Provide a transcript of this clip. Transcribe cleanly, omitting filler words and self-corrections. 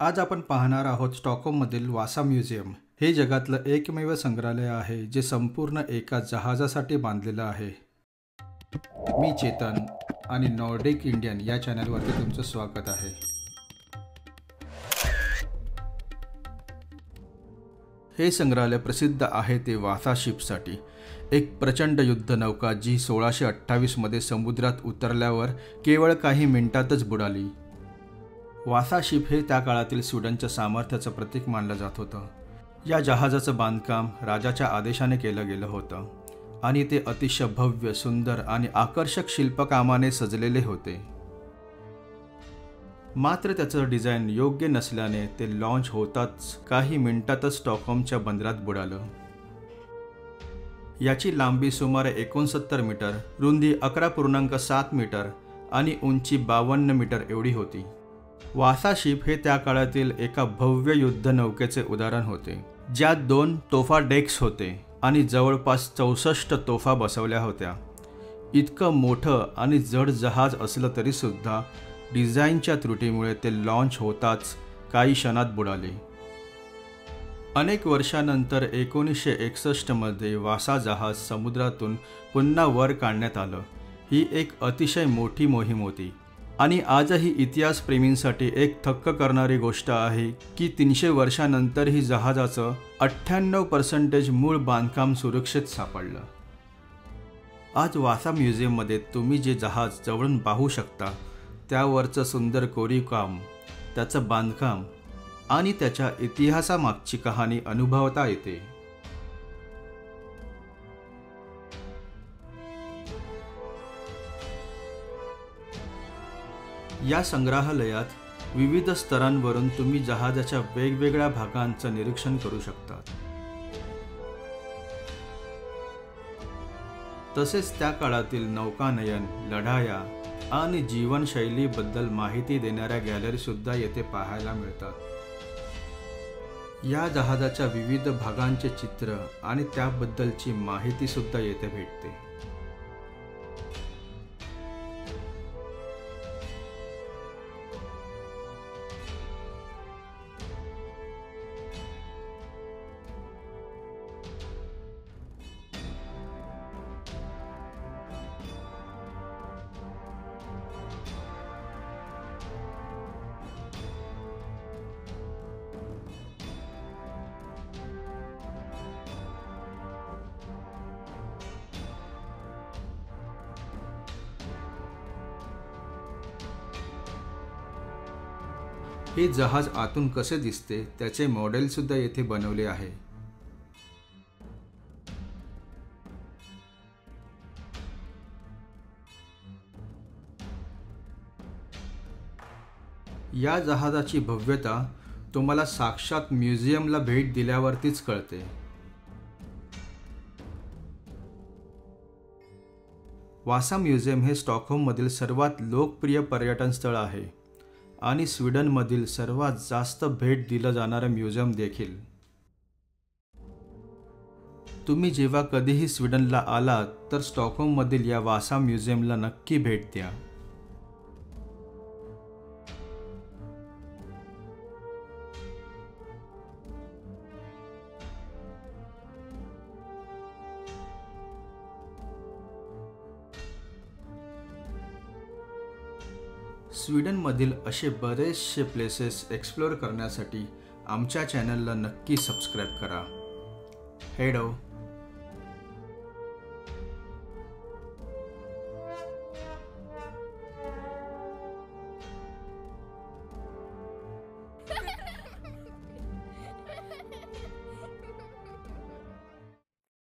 आज आपण पाहणार आहोत स्टॉकहोममधील वासा म्युझियम। हे जगातलं एकमेव संग्रहालय आहे जे संपूर्ण एका जहाजासाठी बांधलेलं आहे। मी चेतन आणि नॉर्डिक इंडियन या चॅनलवरती तुमचं स्वागत आहे। हे संग्रहालय प्रसिद्ध आहे ते वासा शिपसाठी, एक प्रचंड युद्ध नौका जी 1628 मध्ये समुद्रात उतरल्यावर केवळ काही मिनिटातच बुडाली। वासा शिप हे त्या काळातील स्वीडनच्या सामर्थ्याचं प्रतीक मानलं जात होतं। या जहाजाचं बांधकाम राजाच्या आदेशाने केलं गेलं होतं आणि ते अतिशय भव्य, सुंदर आणि आकर्षक शिल्पकामाने सजलेले होते। मात्र त्याचं डिझाईन योग्य नसल्याने ते लॉन्च होताच काही मिनिटातच स्टॉकहोमच्या बंदरात बुडालं। याची लांबी सुमारे 69 मीटर, रुंदी 11.7 मीटर आणि उंची 52 मीटर एवढी होती। वासा शिप हे त्या काळातील एका भव्य युद्ध नौकेचे उदाहरण होते, ज्यात 2 तोफा डेक्स होते आणि जवळपास 64 तोफा बसवल्या होत्या। इतकं मोठं आणि जड जहाज असलं तरी सुद्धा डिझाईनच्या त्रुटीमुळे ते लॉन्च होताच काही क्षणात बुडाले। अनेक वर्षांनंतर 1961 मध्ये वासा जहाज समुद्रातून पुन्हा वर काढण्यात आलं। ही एक अतिशय मोठी मोहीम होती आणि आजही इतिहासप्रेमींसाठी एक थक्क करणारी गोष्ट आहे की 300 वर्षांनंतरही जहाजाचं 98% मूळ बांधकाम सुरक्षित सापडलं। आज वासा म्युझियममध्ये तुम्ही जे जहाज जवळून पाहू शकता त्यावरचं सुंदर कोरीव काम, त्याचं बांधकाम आणि त्याच्या इतिहासामागची कहाणी अनुभवता येते। या संग्रहालयात विविध स्तरांवरून तुम्ही जहाजाच्या वेगवेगळ्या भागांचं निरीक्षण करू शकता। तसेच त्या काळातील नौकानयन, लढाया आणि जीवनशैलीबद्दल माहिती देणाऱ्या गॅलरी सुद्धा येथे पाहायला मिळतात। या जहाजाच्या विविध भागांचे चित्र आणि त्याबद्दलची माहिती सुद्धा येथे भेटते। हे जहाज आतून कसे दिसते त्याचे मॉडेल सुद्धा येथे बनवले आहे। या जहाजाची भव्यता तुम्हाला साक्षात म्युझियमला भेट दिल्यावरतीच कळते। वासा म्युझियम हे स्टॉकहोममधील सर्वात लोकप्रिय पर्यटन स्थळ आहे आणि स्वीडनमधील सर्वात जास्त भेट दिलं जाणारं म्युझियम देखील। तुम्ही जेव्हा कधीही स्वीडनला आलात तर स्टॉकहोममधील या वासा म्युझियमला नक्की भेट द्या। स्वीडनमधील असे बरेचसे प्लेसेस एक्सप्लोर करण्यासाठी आमच्या चॅनलला नक्की सबस्क्राईब करा। हेडो।